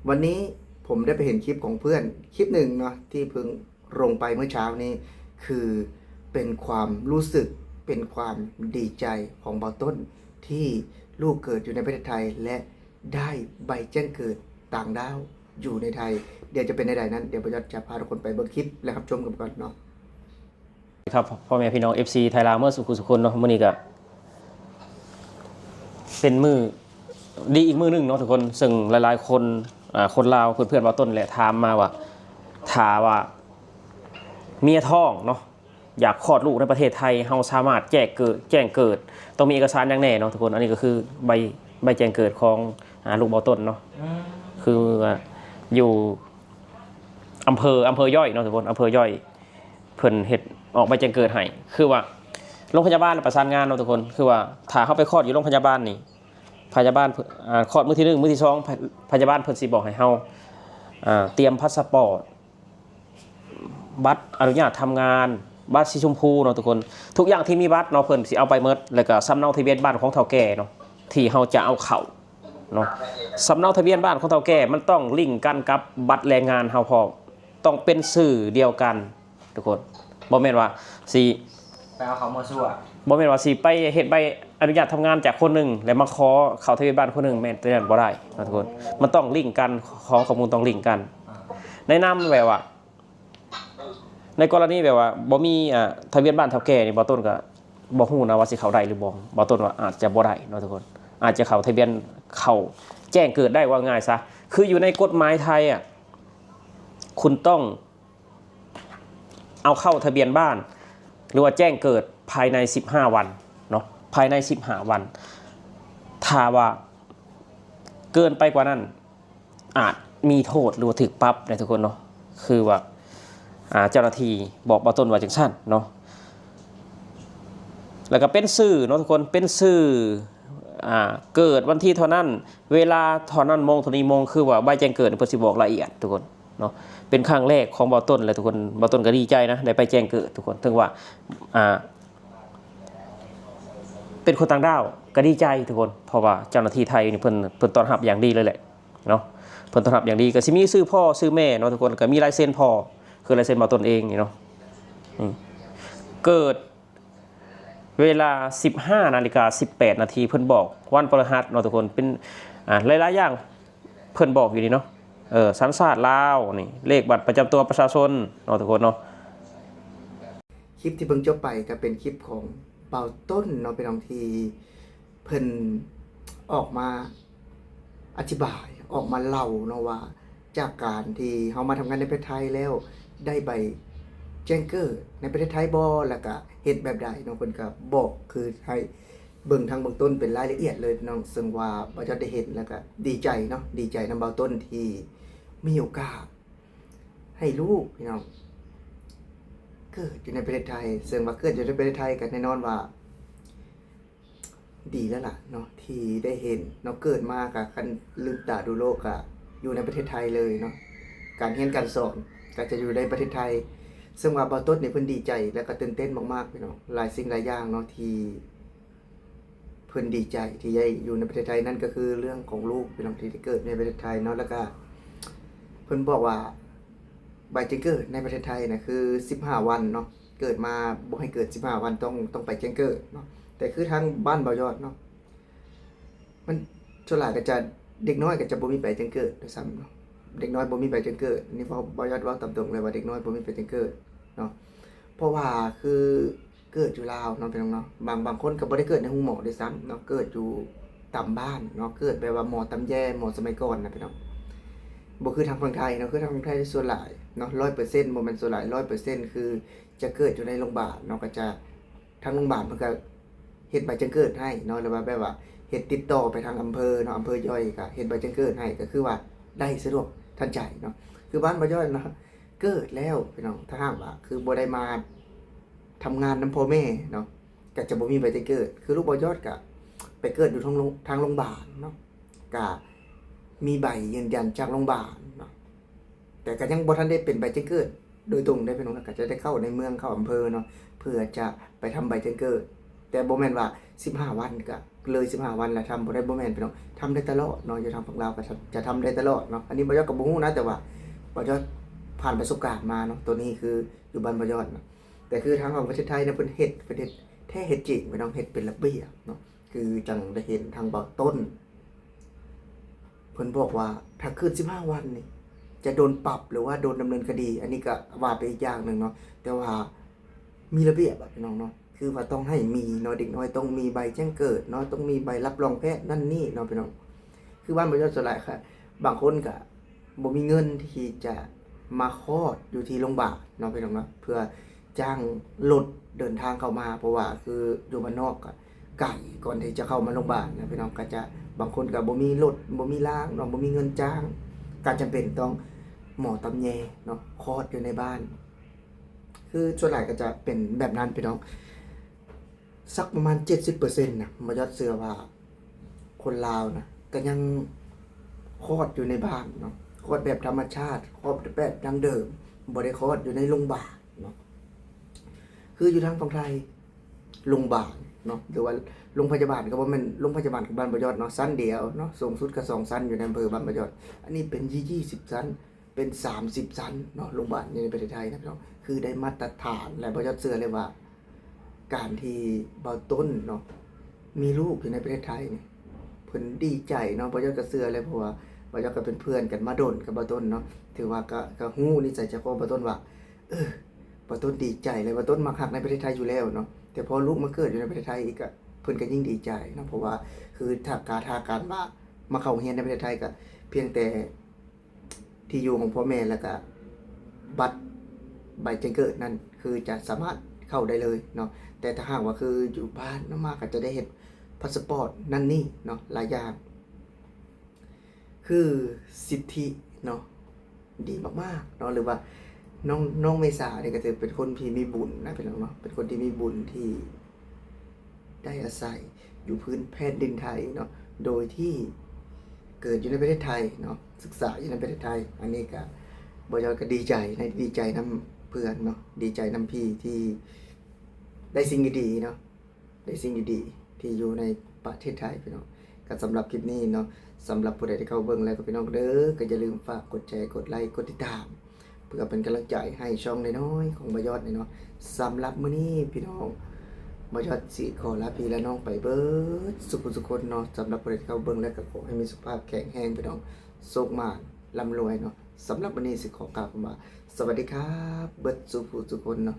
วันนี้ผมได้ไปเห็นคลิปของเพื่อนคลิปหนึ่งเนาะที่เพิ่งลงไปเมื่อเช้านี้คือเป็นความรู้สึกเป็นความดีใจของเบาต้นที่ลูกเกิดอยู่ในประเทศไทยและได้ใบแจ้งเกิดต่างดาวอยู่ในไทยเดี๋ยวจะเป็นในใดนั้นเดี๋ยวประยัดจะพาทุกคนไปเบิ่งคลิปและรับชมกันก่อนเนาะครับพ่อแม่พี่น้อง FC ไทยลาวเมื่อสุขุสุคนเนาะมื้อนี้ก็เป็นมือดีอีกมือหนึงเนาะทุกคนซึ่งหลายๆคนคนลาวเพื่อนๆว่าต้นแหละถามมาว่าว่าเมียท้องเนาะอยากคลอดลูกในประเทศไทยเฮาสามารถแจ้งเกิดต้องมีเอกสารอย่างแน่เนาะทุกคนอันนี้ก็คือใบแจ้งเกิดของลูกบ่ต้นเนาะคืออยู่อำเภอย่อยเนาะทุกคนอำเภอย่อยเพิ่นเฮ็ดออกใบแจ้งเกิดให้คือว่าโรงพยาบาลประสานงานเนาะทุกคนคือว่าถ้าเฮาไปคลอดอยู่โรงพยาบาลนี่พยาบาลคลอดมื้อที่1มื้อที่2พยาบาลเพิ่นสิบอกให้เฮาเตรียมพาสปอร์ตบัตรอนุญาตทำงานบัตรสีชมพูเนาะทุกคนทุกอย่างที่มีบัตรเนาะเพิ่นสิเอาไปหมดแล้วก็สำเนาทะเบียนบ้านของเฒ่าแก่เนาะที่เฮาจะเอาเข้าเนาะสำเนาทะเบียนบ้านของเฒ่าแก่มันต้องลิงก์กันกับบัตรแรงงานเฮาพร้อมต้องเป็นชื่อเดียวกันทุกคนบ่แม่นว่าสิไปเอาเขามาสู้อ่ะบ่แม่นว่าสิไปเฮ็ดใบอนุญาตทำงานจากคนหนึ่งแล้วมาขอเข้าทะเบียนบ้านคนหนึ่งแม่นแต่นั้นบ่ได้นะทุกคนมันต้องลิงก์กันข้อมูลต้องลิงก์กันในนามแบบว่าในกรณีแบบว่าบ่มีทะเบียนบ้านเฒ่าแก่นี่บ่ต้นก็บ่ฮู้นะว่าสิเข้าได้หรือบ่ต้นว่าอาจจะบ่ได้เนาะทุกคนอาจจะเข้าทะเบียนเข้าแจ้งเกิดได้ว่าง่ายซะคืออยู่ในกฎหมายไทยคุณต้องเอาเข้าทะเบียนบ้านหรือว่าแจ้งเกิดภายใน15วันเนาะภายใน15วันถ้าว่าเกินไปกว่านั้นอาจมีโทษหรือว่าถูกปรับนะทุกคนเนาะคือว่าเจ้าหน้าที่บอกบ่ต้นว่าจังซั่นเนาะแล้วก็เป็นชื่อเนาะทุกคนเป็นชื่อเกิดวันที่เท่านั้นเวลาเท่านั้นโมงเท่านี้โมงคือว่าใบแจ้งเกิดเพิ่นสิบอกละเอียดทุกคนเนาะเป็นครั้งแรกของบ่ต้นเลยทุกคนบ่ต้นก็ดีใจนะได้ไปแจ้งเกิดทุกคนถึงว่าเป็นคนต่างดาวก็ดีใจทุกคนเพราะว่าเจ้าหน้าที่ไทยนี่เพิ่นต้อนรับอย่างดีเลยแหละเนาะเพิ่นต้อนรับอย่างดีก็สิมีชื่อพ่อชื่อแม่เนาะทุกคนก็มีลายเซ็นพ่อคือลายเซ็นบ่ต้นเองนี่เนาะเกิดเวลา 15:18 นาทีเพิ่นบอกวันพฤหัสเนาะทุกคนเป็นหลายๆอย่างเพิ่นบอกอยู่นี่เนาะสัญชาติลาวนี่เลขบัตรประจำตัวประชาชนเนาะทุกคนเนาะคลิปที่เพิ่งจบไปก็เป็นคลิปของเบาต้นเนาะเป็นบางทีเพิ่นออกมาอธิบายออกมาเล่าเนาะว่าจากการที่เฮามาทำงานในประเทศไทยแล้วได้ใบแจ้งเกิดในประเทศไทยบ่แล้วก็เฮ็ดแบบใดเนาะเพิ่นก็บอกคือให้เบิ่งทางเบื้องต้นเป็นรายละเอียดเลยน้องซึ่งว่าบ่จะได้เห็นแล้วก็ดีใจเนาะดีใจนำเบาต้นที่มีโอกาสให้ลูกพี่น้องเกิดอยู่ในประเทศไทยซึ่งว่าเกิดอยู่ในประเทศไทยกันแน่นอนว่าดีแล้วล่ะเนาะที่ได้เห็นเนาะเกิดมากับคันลืมตาดูโลกอะอยู่ในประเทศไทยเลยเนาะการเรียนการสอนก็จะอยู่ในประเทศไทยซึ่งว่าเบาต้นนี่เพิ่นดีใจและก็ตื่นเต้นมากๆพี่น้องหลายสิ่งหลายอย่างเนาะที่เพิ่นดีใจที่ได้อยู่ในประเทศไทยนั่นก็คือเรื่องของลูกพี่น้องที่ได้เกิดในประเทศไทยเนาะแล้วก็เพิ่นบอกว่าใบแจ้งเกิดในประเทศไทยนะคือ15วันเนาะเกิดมาบ่ให้เกิด15วันต้องไปแจ้งเกิดเนาะแต่คือทางบ้านเบายอดเนาะมันส่วนหลายก็จะเด็กน้อยก็จะบ่มีใบแจ้งเกิดด้วยซ้ำเนาะเด็กน้อยบ่มีใบแจ้งเกิดนี่เพราะเบายอดว่าตามตรงเลยว่าเด็กน้อยบ่มีใบแจ้งเกิดเนาะเพราะว่าคือเกิดอยู่ลาวเนาะพี่น้องเนาะบางคนก็บ่ได้เกิดในห้องหมอด้วยซ้ำเนาะเกิดอยู่ตามบ้านเนาะเกิดแบบว่าหมอตำแยหมอสมัยก่อนนะพี่น้องบ่คือทางฝั่งไทยเนาะคือทางฝั่งไทยส่วนหลายเนาะ 100% บ่แม่นส่วนหลาย 100% คือจะเกิดอยู่ในโรงพยาบาลเนาะก็จะทางโรงพยาบาลเพิ่นก็เฮ็ดใบแจ้งเกิดให้เนาะหรือว่าแบบว่าเฮ็ดติดต่อไปทางอำเภอเนาะอำเภอย่อยก็เฮ็ดใบแจ้งเกิดให้ก็คือว่าได้สะดวกทันใจเนาะคือบ้านบ่ย่อยเนาะเกิดแล้วพี่น้องถ้าหากว่าคือบ่ได้มาทำงานนำพ่อแม่เนาะก็จะบ่มีใบแจ้งเกิดคือลูกบ่ยอดก็ไปเกิดอยู่ทางโรงพยาบาลเนาะก็มีใบยืนยันจากโรงพยาบาลเนาะแต่ก็ยังบ่ทันได้เป็นใบแจ้งเกิดโดยตรงได้พี่น้องก็จะได้เข้าในเมืองเข้าอำเภอเนาะเพื่อจะไปทำใบแจ้งเกิด แต่บ่แม่นว่า15วันก็เลย15วันแล้วทำบ่ได้บ่แม่นพี่น้องทำได้ตลอดเนาะอยู่ทางฝั่งลาวก็จะทำได้ตลอดเนาะอันนี้บ่ยอดก็บ่ฮู้นะแต่ว่าบ่ยอดผ่านประสบการณ์มาเนาะตัวนี้คืออยู่บ้านบ่ยอดเนาะแต่คือทางของประเทศไทยเนี่ยเพิ่นเฮ็ดแท้เฮ็ดจริงพี่น้องเฮ็ดเป็นระเบียบเนาะคือจังได้เห็นทางเบาต้นเพิ่นบอกว่าถ้าขึ้น15วันนี่จะโดนปรับหรือว่าโดนดำเนินคดี อันนี้ก็ว่าไปอีกอย่างหนึงเนาะแต่ว่ามีระเบียบอะพี่น้องเนาะคือว่าต้องให้มีเนาะเด็กน้อยต้องมีใบแจ้งเกิดเนาะต้องมีใบรับรองแพทย์นั่นนี่เนาะพี่น้องคือบ้านบ่ยอดสลายค่ะบางคนก็บ่มีเงินที่จะมาคลอดอยู่ที่โรงพยาบาลเนาะพี่น้องเนาะเพื่อจ้างรถเดินทางเข้ามาเพราะว่าคืออยู่บ้านนอกก็ไกลก่อนที่จะเข้ามาโรงพยาบาลนะพี่น้องก็จะบางคนก็บ่มีรถบ่มีรางเนาะบ่มีเงินจ้างการจำเป็นต้องหมอตำแยเนาะคลอดอยู่ในบ้าน คือส่วนใหญ่ก็จะเป็นแบบนั้นพี่น้องสักประมาณ 70% นะมายอดเสือว่าคนลาวนะก็ยังคลอดอยู่ในบ้านเนาะคลอดแบบธรรมชาติคลอดแบบดั้งเดิมบ่ได้คลอดอยู่ในโรงพยาบาลเนาะคืออยู่ทางฝั่งไทยโรงพยาบาลเนาะหรือว่าโรงพยาบาลก็บ่แม่นโรงพยาบาลของบ้านบ่ยอดเนาะชั้นเดียวเนาะสูงสุดก็2ชั้นอยู่ในอำเภอบ้านบ่ยอดอันนี้เป็น20ชั้นเป็น30ชั้นเนาะโรงพยาบาลในประเทศไทยนะพี่น้องคือได้มาตรฐานและบ่ยอดเชื่อเลยว่าการที่เบาต้นเนาะมีลูกอยู่ในประเทศไทยนี่เพิ่นดีใจเนาะบ่ยอดก็เชื่อเลยเพราะว่าบ่ยอดก็เป็นเพื่อนกันมาดนกับเบาต้นเนาะถือว่าก็ฮู้นิสัยเจ้าของเบาต้นว่าเบาต้นดีใจเลยเบาต้นมักฮักในประเทศไทยอยู่แล้วเนาะแต่พอลูกมาเกิดอยู่ในประเทศไทยอีกก็เพิ่นก็ยิ่งดีใจเนาะเพราะว่าคือถ้าการมาเข้าเรียนในประเทศไทยก็เพียงแต่ที่อยู่ของพ่อแม่แล้วก็บัตรใบแจ้งเกิดนั่นคือจะสามารถเข้าได้เลยเนาะแต่ถ้าหากว่าคืออยู่บ้านเนาะมาก็จะได้เฮ็ดพาสปอร์ตนั่นนี่เนาะหลายอย่างคือสิทธิเนาะดีมากๆเนาะหรือว่าน้องเมษาเนี่ยก็ถือเป็นคนที่มีบุญนะพี่น้องเนาะเป็นคนที่มีบุญที่ได้อาศัยอยู่พื้นแผ่นดินไทยเนาะโดยที่เกิดอยู่ในประเทศไทยเนาะศึกษาอยู่ในประเทศไทยอันนี้ก็บ่ยอดก็ดีใจดีใจนํเพื่อนเนาะดีใจนํพี่ที่ได้สิ่งดีๆเนาะได้สิ่งดีๆที่อยู่ในประเทศไทยพี่น้องก็สำหรับคลิปนี้เนาะสำหรับผู้ใดที่เข้าเบิ่งแล้วก็พี่น้องเด้อก็อย่าลืมฝากกดแชร์กดไลค์กดติดตามเพื่อเป็นกำลังใจให้ช่องน้อยๆของบ่ยอดเนาะสำหรับมื้อนี้พี่น้องบ่ยอดสิขอลาพี่และน้องไปเบิดสุขคนเนาะสำหรับผู้ใดที่เข้าเบิ่งแล้วก็ขอให้มีสุขภาพแข็งแรงพี่น้องโชคมานร่ำรวยเนาะสำหรับวันนี้สิขอกล่าวคำว่าสวัสดีครับเบิดสุขคนเนาะ